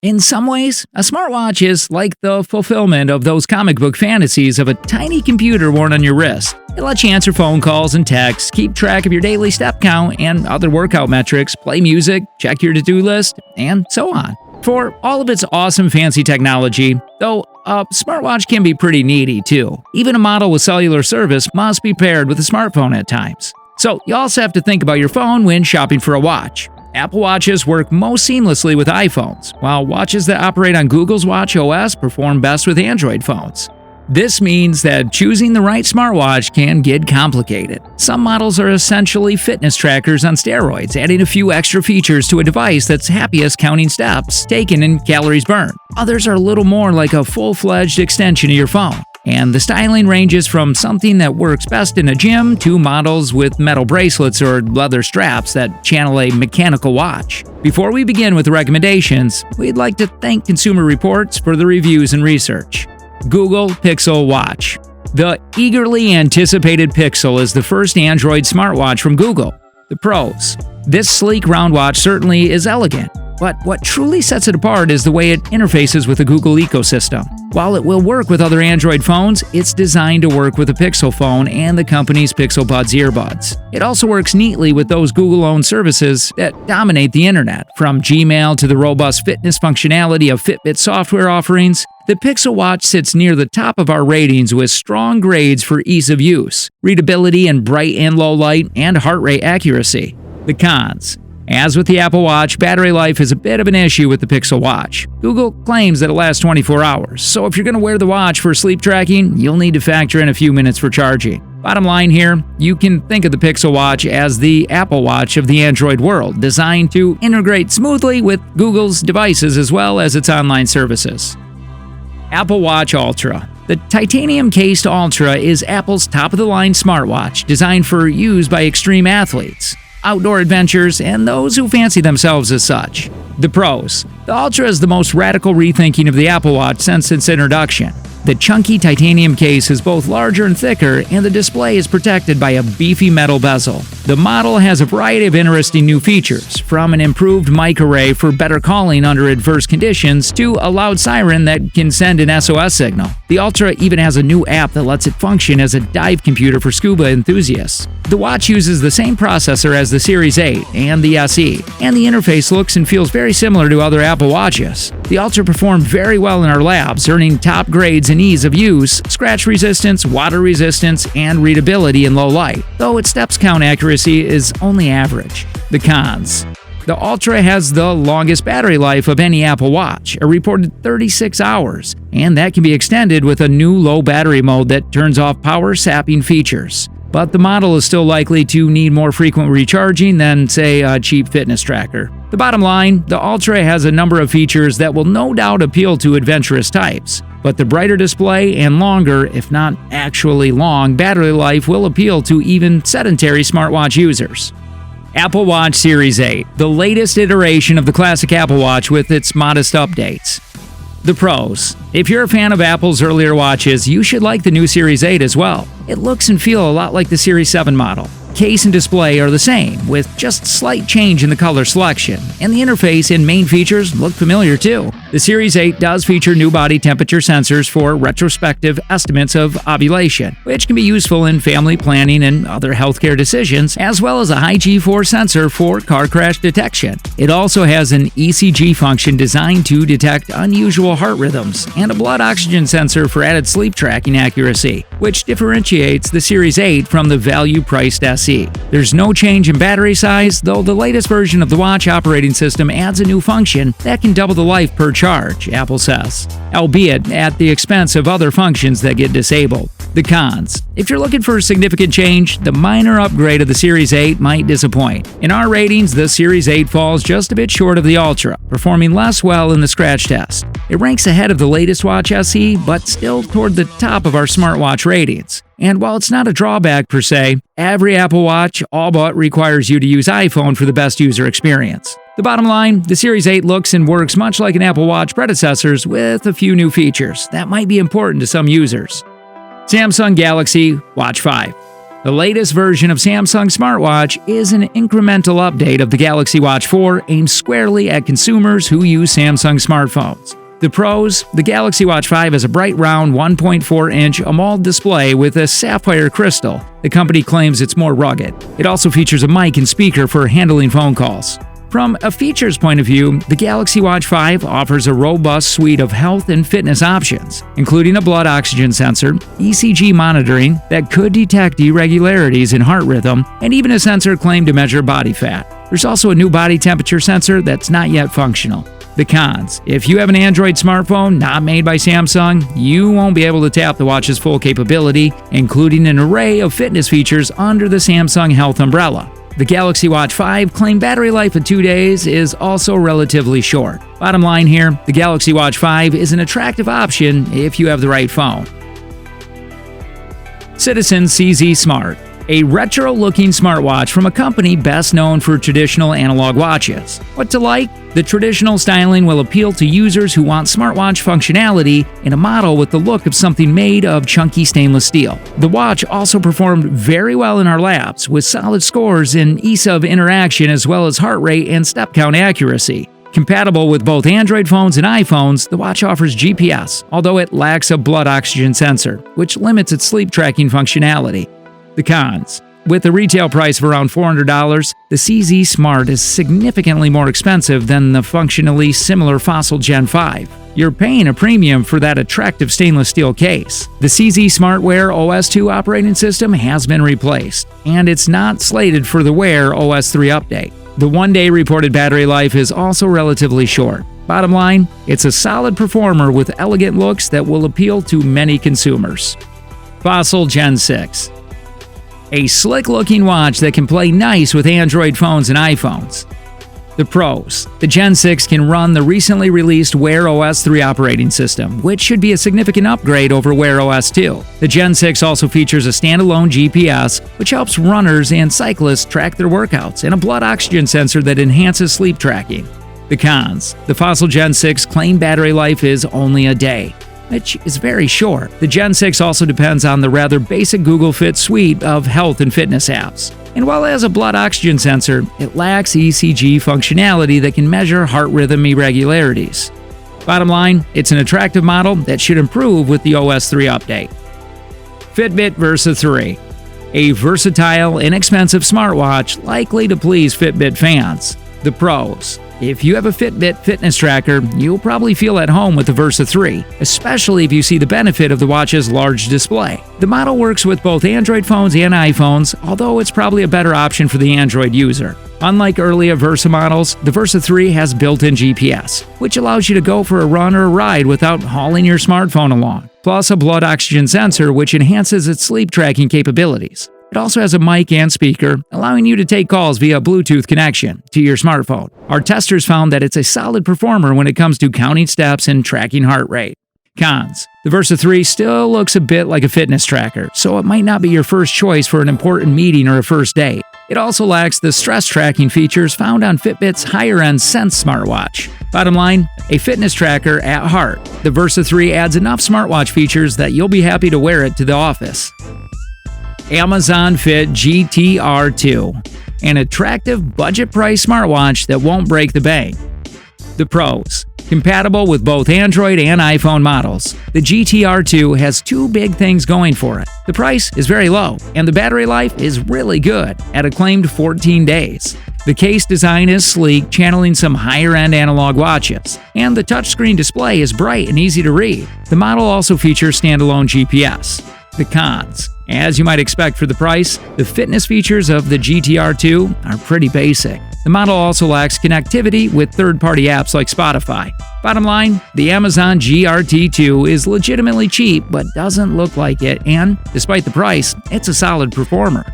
In some ways, a smartwatch is like the fulfillment of those comic book fantasies of a tiny computer worn on your wrist. It lets you answer phone calls and texts, keep track of your daily step count and other workout metrics, play music, check your to-do list, and so on. For all of its awesome fancy technology, though, a smartwatch can be pretty needy too. Even a model with cellular service must be paired with a smartphone at times. So you also have to think about your phone when shopping for a watch. Apple Watches work most seamlessly with iPhones, while watches that operate on Google's Watch OS perform best with Android phones. This means that choosing the right smartwatch can get complicated. Some models are essentially fitness trackers on steroids, adding a few extra features to a device that's happiest counting steps taken and calories burned. Others are a little more like a full-fledged extension of your phone. And the styling ranges from something that works best in a gym to models with metal bracelets or leather straps that channel a mechanical watch. Before we begin with the recommendations, we'd like to thank Consumer Reports for the reviews and research. Google Pixel Watch. The eagerly anticipated Pixel is the first Android smartwatch from Google. The pros. This sleek round watch certainly is elegant, but what truly sets it apart is the way it interfaces with the Google ecosystem. While it will work with other Android phones, it's designed to work with the Pixel phone and the company's Pixel Buds earbuds. It also works neatly with those Google-owned services that dominate the internet, from Gmail to the robust fitness functionality of Fitbit software offerings. The Pixel Watch sits near the top of our ratings with strong grades for ease of use, readability in bright and low light, and heart rate accuracy. The cons. As with the Apple Watch, battery life is a bit of an issue with the Pixel Watch. Google claims that it lasts 24 hours, so if you're going to wear the watch for sleep tracking, you'll need to factor in a few minutes for charging. Bottom line here, you can think of the Pixel Watch as the Apple Watch of the Android world, designed to integrate smoothly with Google's devices as well as its online services. Apple Watch Ultra. The titanium-cased Ultra is Apple's top-of-the-line smartwatch, designed for use by extreme athletes, outdoor adventures, and those who fancy themselves as such. The pros. The Ultra is the most radical rethinking of the Apple Watch since its introduction. The chunky titanium case is both larger and thicker, and the display is protected by a beefy metal bezel. The model has a variety of interesting new features, from an improved mic array for better calling under adverse conditions to a loud siren that can send an SOS signal. The Ultra even has a new app that lets it function as a dive computer for scuba enthusiasts. The watch uses the same processor as the Series 8 and the SE, and the interface looks and feels very similar to other Apple Watches. The Ultra performed very well in our labs, earning top grades in ease of use, scratch resistance, water resistance, and readability in low light, though its steps count accuracy is only average. The cons. The Ultra has the longest battery life of any Apple Watch, a reported 36 hours, and that can be extended with a new low battery mode that turns off power-sapping features. But the model is still likely to need more frequent recharging than, say, a cheap fitness tracker. The bottom line, the Ultra has a number of features that will no doubt appeal to adventurous types, but the brighter display and longer, if not actually long, battery life will appeal to even sedentary smartwatch users. Apple Watch Series 8, the latest iteration of the classic Apple Watch with its modest updates. The pros. If you're a fan of Apple's earlier watches, you should like the new Series 8 as well. It looks and feels a lot like the Series 7 model. Case and display are the same, with just slight change in the color selection, and the interface and main features look familiar too. The Series 8 does feature new body temperature sensors for retrospective estimates of ovulation, which can be useful in family planning and other healthcare decisions, as well as a high G4 sensor for car crash detection. It also has an ECG function designed to detect unusual heart rhythms, and a blood oxygen sensor for added sleep tracking accuracy, which differentiates the Series 8 from the value-priced SE. There's no change in battery size, though the latest version of the watch operating system adds a new function that can double the life per charge, Apple says, albeit at the expense of other functions that get disabled. The cons. If you're looking for a significant change, the minor upgrade of the Series 8 might disappoint. In our ratings, the Series 8 falls just a bit short of the Ultra, performing less well in the scratch test. It ranks ahead of the latest Watch SE, but still toward the top of our smartwatch ratings. And while it's not a drawback per se, every Apple Watch all but requires you to use iPhone for the best user experience. The bottom line, the Series 8 looks and works much like an Apple Watch predecessors with a few new features that might be important to some users. Samsung Galaxy Watch 5. The latest version of Samsung Smartwatch is an incremental update of the Galaxy Watch 4 aimed squarely at consumers who use Samsung smartphones. The pros: the Galaxy Watch 5 has a bright round 1.4-inch AMOLED display with a sapphire crystal. The company claims it's more rugged. It also features a mic and speaker for handling phone calls. From a features point of view, the Galaxy Watch 5 offers a robust suite of health and fitness options, including a blood oxygen sensor, ECG monitoring that could detect irregularities in heart rhythm, and even a sensor claimed to measure body fat. There's also a new body temperature sensor that's not yet functional. The cons: if you have an Android smartphone not made by Samsung, you won't be able to tap the watch's full capability, including an array of fitness features under the Samsung Health umbrella. The Galaxy Watch 5 claimed battery life of 2 days is also relatively short. Bottom line here, the Galaxy Watch 5 is an attractive option if you have the right phone. Citizen CZ Smart, a retro-looking smartwatch from a company best known for traditional analog watches. What to like? The traditional styling will appeal to users who want smartwatch functionality in a model with the look of something made of chunky stainless steel. The watch also performed very well in our labs, with solid scores in ease of interaction as well as heart rate and step count accuracy. Compatible with both Android phones and iPhones, the watch offers GPS, although it lacks a blood oxygen sensor, which limits its sleep tracking functionality. The cons: with a retail price of around $400, the CZ Smart is significantly more expensive than the functionally similar Fossil Gen 5. You're paying a premium for that attractive stainless steel case. The CZ Smart Wear OS 2 operating system has been replaced, and it's not slated for the Wear OS 3 update. The 1-day reported battery life is also relatively short. Bottom line, it's a solid performer with elegant looks that will appeal to many consumers. Fossil Gen 6, a slick-looking watch that can play nice with Android phones and iPhones. The pros: the Gen 6 can run the recently released Wear OS 3 operating system, which should be a significant upgrade over Wear OS 2. The Gen 6 also features a standalone GPS, which helps runners and cyclists track their workouts, and a blood oxygen sensor that enhances sleep tracking. The cons: the Fossil Gen 6 claimed battery life is only a day, which is very short. The Gen 6 also depends on the rather basic Google Fit suite of health and fitness apps. And while it has a blood oxygen sensor, it lacks ECG functionality that can measure heart rhythm irregularities. Bottom line, it's an attractive model that should improve with the OS 3 update. Fitbit Versa 3, a versatile, inexpensive smartwatch likely to please Fitbit fans. The pros: if you have a Fitbit fitness tracker, you'll probably feel at home with the Versa 3, especially if you see the benefit of the watch's large display. The model works with both Android phones and iPhones, although it's probably a better option for the Android user. Unlike earlier Versa models, the Versa 3 has built-in GPS, which allows you to go for a run or a ride without hauling your smartphone along, plus a blood oxygen sensor which enhances its sleep tracking capabilities. It also has a mic and speaker, allowing you to take calls via Bluetooth connection to your smartphone. Our testers found that it's a solid performer when it comes to counting steps and tracking heart rate. Cons: the Versa 3 still looks a bit like a fitness tracker, so it might not be your first choice for an important meeting or a first date. It also lacks the stress tracking features found on Fitbit's higher-end Sense smartwatch. Bottom line, a fitness tracker at heart, the Versa 3 adds enough smartwatch features that you'll be happy to wear it to the office. Amazfit GTR 2, an attractive budget-price smartwatch that won't break the bank. The pros: compatible with both Android and iPhone models, the GTR 2 has two big things going for it. The price is very low, and the battery life is really good, at a claimed 14 days. The case design is sleek, channeling some higher-end analog watches, and the touchscreen display is bright and easy to read. The model also features standalone GPS. The cons: as you might expect for the price, the fitness features of the GTR 2 are pretty basic. The model also lacks connectivity with third-party apps like Spotify. Bottom line, the Amazon GRT2 is legitimately cheap but doesn't look like it, and despite the price, it's a solid performer.